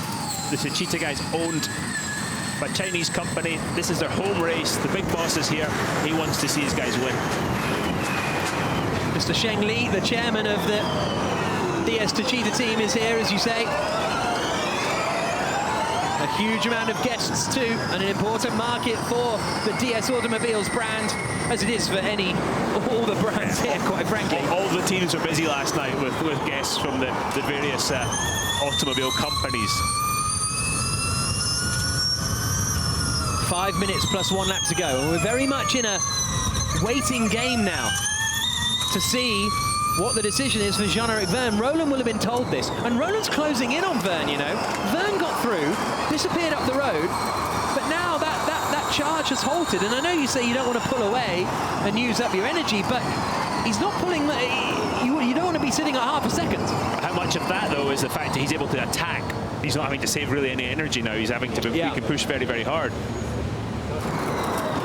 The Techeetah guys owned by a Chinese company. This is their home race. The big boss is here. He wants to see his guys win. Mr. Sheng Li, the chairman of the DS Techeetah team, is here, as you say. A huge amount of guests too, and an important market for the DS Automobiles brand, as it is for all the brands here, quite frankly. All the teams were busy last night with guests from the various automobile companies. 5 minutes plus 1 lap to go, and we're very much in a waiting game now to see what the decision is for Jean-Eric Verne. Rowland will have been told this, and Rowland's closing in on Verne, you know. Verne got through, disappeared up the road, but now that charge has halted, and I know you say you don't want to pull away and use up your energy, but he's not pulling, you don't want to be sitting at half a second. How much of that, though, is the fact that he's able to attack? He's not having to save really any energy now. He's having to, he can push very, very hard.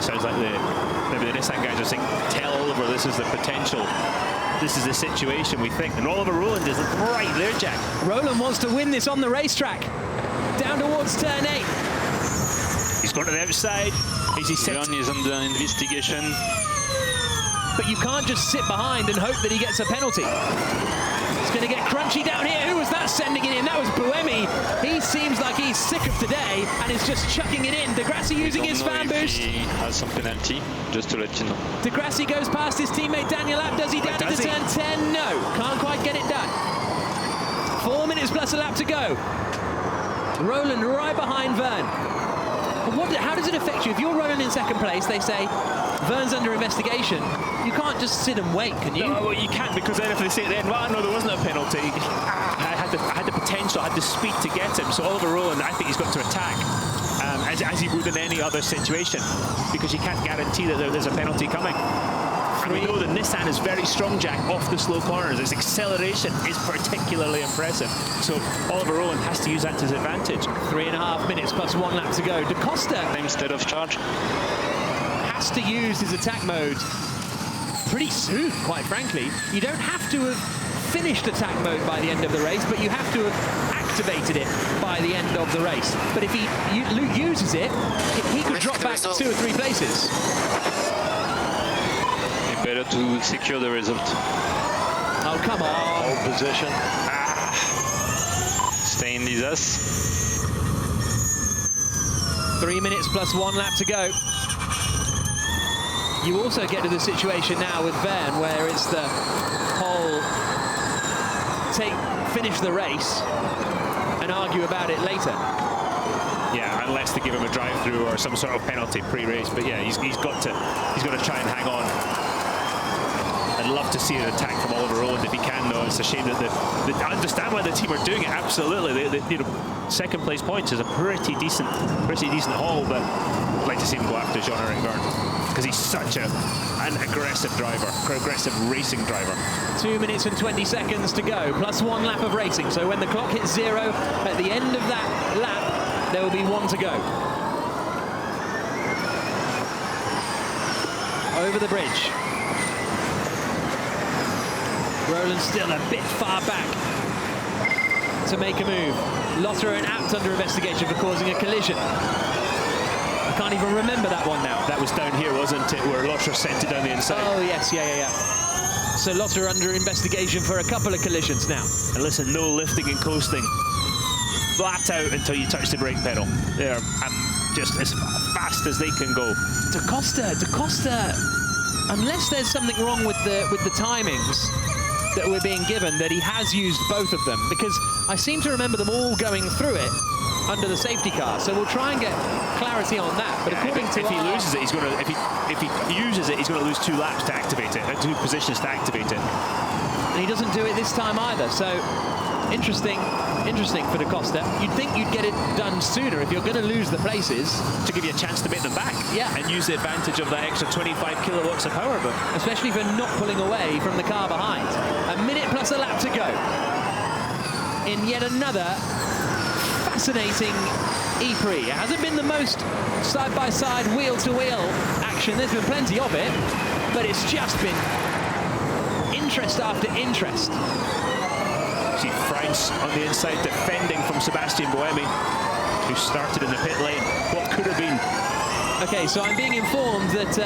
Sounds like maybe the Nissan guys are saying, tell Oliver this is the potential. This is the situation, we think. And Oliver Rowland is right there, Jack. Rowland wants to win this on the racetrack. Down towards turn 8. He's gone to the outside. Is he set? Is under investigation. But you can't just sit behind and hope that he gets a penalty. It's going to get crunchy down here. Who was that sending it in? That was Buemi. He seems like he's sick of today and is just chucking it in. De Grassi using his fan boost. He has some penalty, just to let you know. De Grassi goes past his teammate Daniel Abt. Does he down into turn 10? No, can't quite get it done. 4 minutes plus a lap to go. Rowland right behind Verne. How does it affect you? If you're Rowland in second place, they say, Verne's under investigation. You can't just sit and wait, can you? No, well, you can't, because then if they say at the end, well, no, there wasn't a penalty, had the potential, had the speed to get him. So Oliver Rowland, I think he's got to attack as he would in any other situation, because you can't guarantee that there's a penalty coming. And we know that Nissan is very strong, Jack, off the slow corners. Its acceleration is particularly impressive. So Oliver Rowland has to use that to his advantage. 3.5 minutes plus 1 lap to go. Da Costa Instead of charge. has to use his attack mode pretty soon, quite frankly. You don't have to have finished attack mode by the end of the race, but you have to have activated it by the end of the race. But if he uses it, he could drop back 2 or 3 places. Better to secure the result. Oh, come on. Hold position. Stay in Lisas. 3 minutes plus 1 lap to go. You also get to the situation now with Verne where it's the whole finish the race and argue about it later. Yeah, unless they give him a drive-through or some sort of penalty pre-race. But yeah, he's got to try and hang on. I'd love to see an attack from Oliver Rowland if he can, though. It's a shame that I understand why the team are doing it. Absolutely, you know, second place points is a pretty decent haul, but I'd like to see him go after Jean-Eric Verne because he's such an aggressive driver, aggressive racing driver. 2 minutes and 20 seconds to go, plus 1 lap of racing. So when the clock hits 0 at the end of that lap, there will be 1 to go. Over the bridge. Rowland still a bit far back to make a move. Lotterer and Abt under investigation for causing a collision. I can't even remember that one now. That was down here, wasn't it, where Lotterer sent it down the inside? Oh, yes, yeah. So Lotterer under investigation for a couple of collisions now. And listen, no lifting and coasting. Flat out until you touch the brake pedal. They're just as fast as they can go. Da Costa. Unless there's something wrong with the timings that we're being given, that he has used both of them, because I seem to remember them all going through it under the safety car. So we'll try and get clarity on that. But according to if he loses it, he's going to if he uses it, he's going to lose 2 laps to activate it, 2 positions to activate it. And he doesn't do it this time either. So interesting for Da Costa. You'd think you'd get it done sooner if you're going to lose the places, to give you a chance to make them back. Yeah, and use the advantage of that extra 25 kilowatts of power, but especially for not pulling away from the car behind. A minute plus a lap to go in yet another fascinating E-Prix. It hasn't been the most side-by-side, wheel-to-wheel action. There's been plenty of it, but it's just been interest after interest. See France on the inside defending from Sébastien Buemi, who started in the pit lane. What could have been? Okay, so I'm being informed that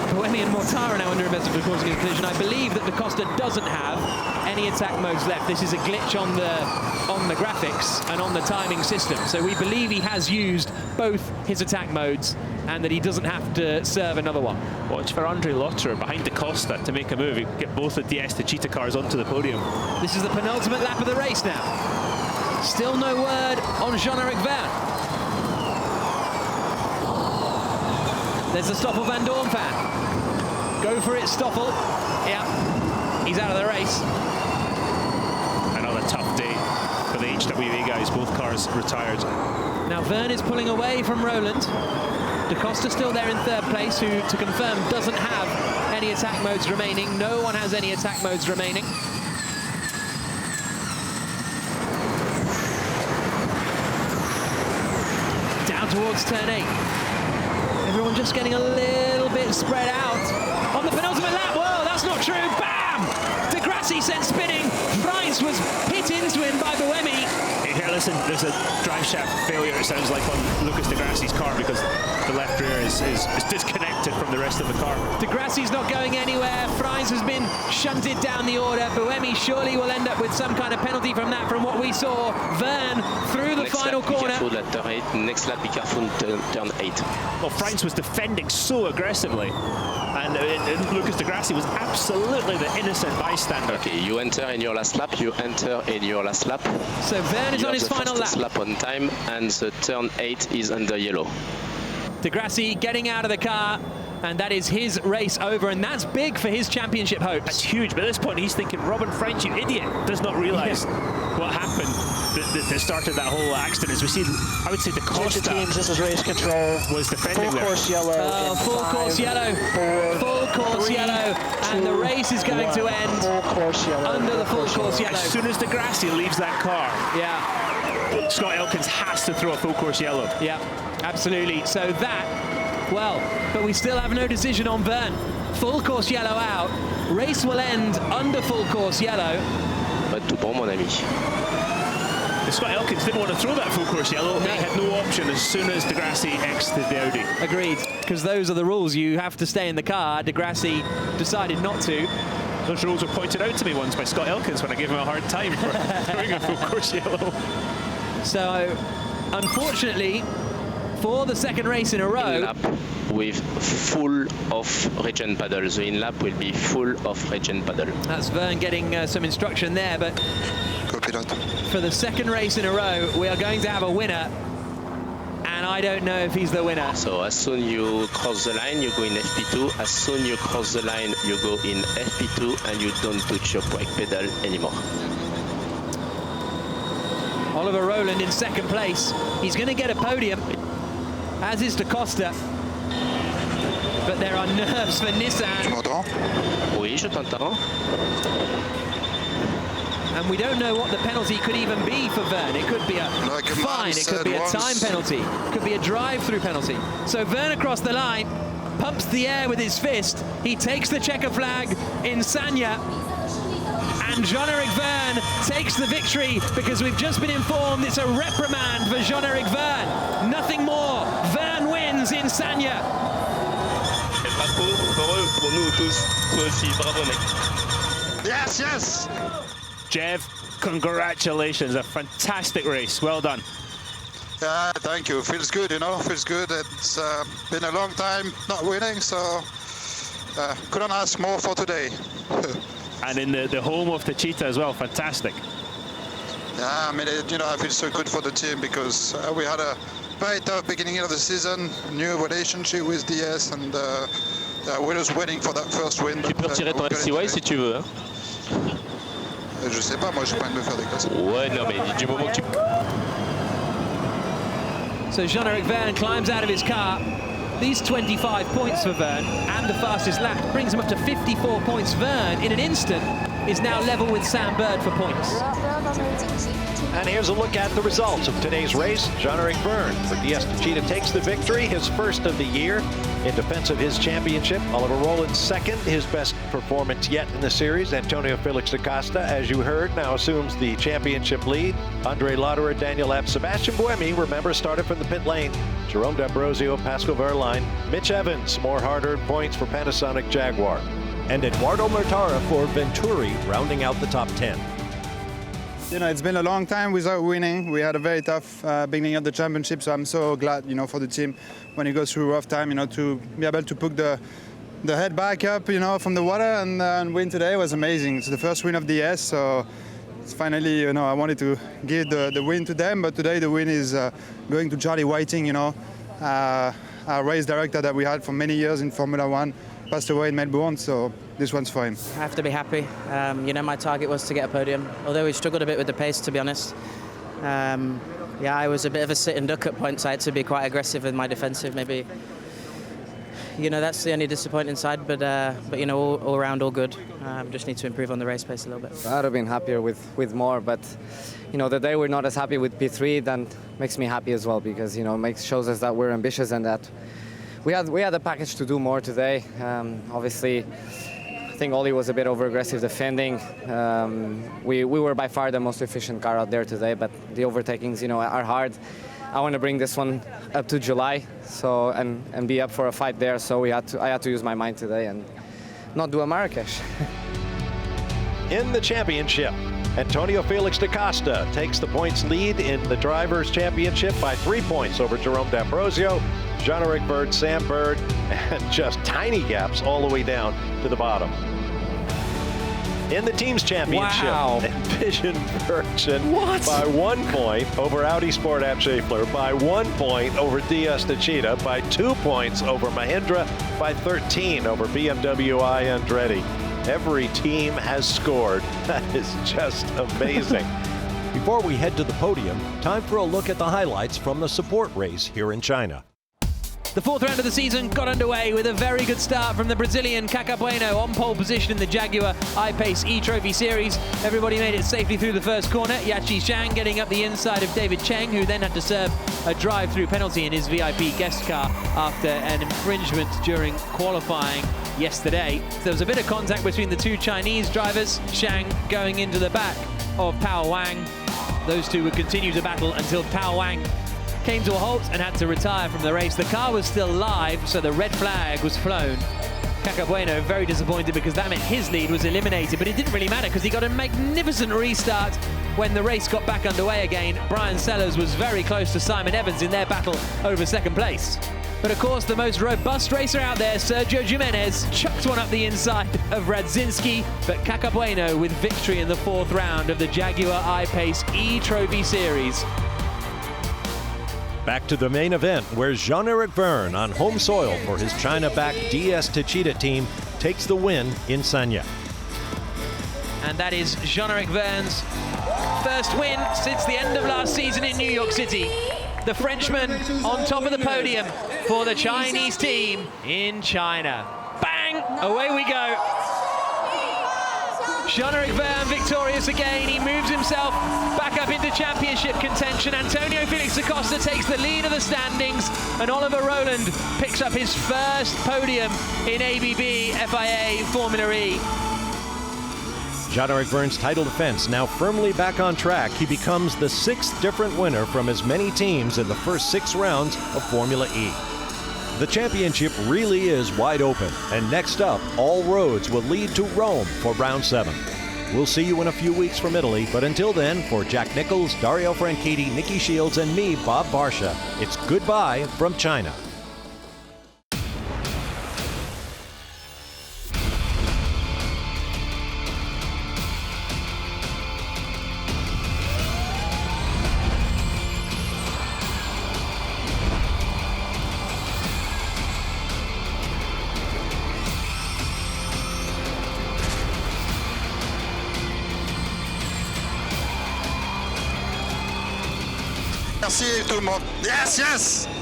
Buemi and Mortara are now under investigation for causing a collision. I believe that Da Costa doesn't have any attack modes left. This is a glitch on the graphics and on the timing system. So we believe he has used both his attack modes and that he doesn't have to serve another one. Watch for Andre Lotterer behind Da Costa to make a move. He can get both the DS to Cheetah cars onto the podium. This is the penultimate lap of the race now. Still no word on Jean-Eric Verne. There's the Stoffel Van Dorn fan. Go for it, Stoffel. Yeah, he's out of the race. Another tough day for the HWA guys. Both cars retired. Now Verne is pulling away from Rowland. Da Costa still there in 3rd place, who, to confirm, doesn't have any attack modes remaining. No one has any attack modes remaining. Down towards turn 8. Everyone just getting a little bit spread out. On the penultimate lap, whoa, that's not true. Bam! De Grassi sent spinning. Freins was hit into him by Buemi. Here, listen, there's a drive shaft failure, it sounds like, on Lucas De Grassi's car, because the left rear is disconnected from the rest of the car. De Grassi's not going anywhere. Freins has been shunted down the order. Buemi surely will end up with some kind of penalty from that, from what we saw. Verne through the final corner. Next lap, be careful, turn 8. Well, Freins was defending so aggressively, and Lucas De Grassi was absolutely the innocent bystander. Okay, you enter in your last lap, you enter in your last lap. So Verne is on his final lap. Lap on time, and the turn 8 is under yellow. De Grassi getting out of the car. and that is his race over, and that's big for his championship hopes. That's huge, but at this point he's thinking, Robin French, you idiot, does not realise what happened that started that whole accident. As we see, I would say Da Costa teams, this is race control. Was defending full there. Course yellow. Full course yellow. Full course yellow. And the race is going to end full course yellow. Under the full course yellow. As soon as De Grassi leaves that car, Scott Elkins has to throw a full course yellow. Yeah, absolutely. So that, well, but we still have no decision on Verne. Full course yellow out. Race will end under full course yellow. Pas de tout bon, mon ami. Scott Elkins didn't want to throw that full course yellow. He had no option as soon as De Grassi exited the Audi. Agreed, because those are the rules. You have to stay in the car. De Grassi decided not to. Those rules were pointed out to me once by Scott Elkins when I gave him a hard time for throwing a full course yellow. So, unfortunately, for the second race in a row, In-lap with full of regen paddles. The in-lap will be full of regen paddle. That's Verne getting some instruction there, but for the second race in a row, we are going to have a winner, and I don't know if he's the winner. So as soon you cross the line, you go in FP2. As soon you cross the line, you go in FP2, and you don't touch your brake pedal anymore. Oliver Rowland in second place. He's going to get a podium, as is Da Costa. But there are nerves for Nissan. Oui, je t'entends. And we don't know what the penalty could even be for Verne. It could be a fine, it could be a time penalty, it could be a drive-through penalty. So Verne across the line, pumps the air with his fist. He takes the checker flag in Sanya. And Jean-Eric Verne takes the victory, because we've just been informed it's a reprimand for Jean-Eric Verne. Nothing more. Verne wins in Sanya. Yes, yes. Jeff, congratulations, a fantastic race, well done. Yeah, thank you. Feels good, you know, feels good. It's been a long time not winning, so couldn't ask more for today. And in the home of the Cheetah as well, fantastic. Yeah, I mean, you know, I feel so good for the team, because we had a very tough beginning of the season, new relationship with DS, and we're just waiting for that first win. Tu peux retirer ton SCY si tu veux. Hein. Je sais pas, moi j'ai pas envie de me faire des classes. Ouais, non, mais du moment que tu... So Jean-Eric Verne climbs out of his car. These 25 points for Verne and the fastest lap brings him up to 54 points. Verne, in an instant, is now level with Sam Bird for points. And here's a look at the results of today's race. Jean-Eric Verne for DS Techeetah takes the victory, his first of the year in defense of his championship. Oliver Rowland second, his best performance yet in the series. Antonio Felix da Costa, as you heard, now assumes the championship lead. Andre Lauderer, Daniel Abt, Sebastian Buemi, remember, started from the pit lane. Jerome D'Ambrosio, Pascal Wehrlein, Mitch Evans, more hard-earned points for Panasonic Jaguar. And Eduardo Mortara for Venturi, rounding out the top 10. You know, it's been a long time without winning. We had a very tough beginning of the championship, so I'm so glad, you know, for the team when it goes through a rough time, you know, to be able to put the head back up, you know, from the water and win today was amazing. It's the first win of DS, so it's finally, you know, I wanted to give the win to them, but today the win is going to Charlie Whiting, you know, our race director that we had for many years in Formula One, passed away in Melbourne, so this one's for him. I have to be happy. You know, my target was to get a podium, although we struggled a bit with the pace, to be honest. Yeah, I was a bit of a sit-and duck at points. I had to be quite aggressive with my defensive, maybe. You know, that's the only disappointing side, but you know, all around, all good. Just need to improve on the race pace a little bit. I'd have been happier with more, but you know, the day we're not as happy with P3, then makes me happy as well, because you know, shows us that we're ambitious and that we had a package to do more today. Obviously, I think Ollie was a bit over-aggressive defending. We were by far the most efficient car out there today, but the overtakings, you know, are hard. I want to bring this one up to July, so and be up for a fight there. So I had to use my mind today and not do a Marrakesh. In the championship, Antonio Felix da Costa takes the points lead in the Drivers' Championship by 3 points over Jerome D'Ambrosio, Jean-Eric Bird, Sam Bird, and just tiny gaps all the way down to the bottom. In the team's championship, Wow. Envision Virgin by 1 point over Audi Sport App Schaeffler, by 1 point over DS Techeetah, by 2 points over Mahindra, by 13 over BMW I Andretti. Every team has scored. That is just amazing. Before we head to the podium, time for a look at the highlights from the support race here in China. The fourth round of the season got underway with a very good start from the Brazilian Cacabueno on pole position in the Jaguar I-Pace E-Trophy Series. Everybody made it safely through the first corner. Yachi Zhang getting up the inside of David Cheng, who then had to serve a drive-through penalty in his VIP guest car after an infringement during qualifying yesterday. There was a bit of contact between the two Chinese drivers, Zhang going into the back of Pao Wang. Those two would continue to battle until Pao Wang came to a halt and had to retire from the race. The car was still live, so the red flag was flown. Cacabueno very disappointed because that meant his lead was eliminated, but it didn't really matter because he got a magnificent restart when the race got back underway again. Brian Sellers was very close to Simon Evans in their battle over second place. But of course, the most robust racer out there, Sergio Jimenez, chucked one up the inside of Radzinski, but Cacabueno with victory in the fourth round of the Jaguar I-Pace E-Trophy Series. Back to the main event, where Jean-Eric Verne, on home soil for his China-backed DS Techeetah team, takes the win in Sanya. And that is Jean-Eric Verne's first win since the end of last season in New York City. The Frenchman on top of the podium for the Chinese team in China. Bang! Away we go. Jean-Eric Verne victorious again. He moves himself back up into championship contention. Antonio Felix da Costa takes the lead of the standings, and Oliver Rowland picks up his first podium in ABB FIA Formula E. Jean-Eric Verne's title defense now firmly back on track. He becomes the 6th different winner from as many teams in the first 6 rounds of Formula E. The championship really is wide open, and next up, all roads will lead to Rome for round 7. We'll see you in a few weeks from Italy, but until then, for Jack Nichols, Dario Franchitti, Nikki Shields, and me, Bob Barsha, it's goodbye from China. Merci tout le monde. Yes, yes!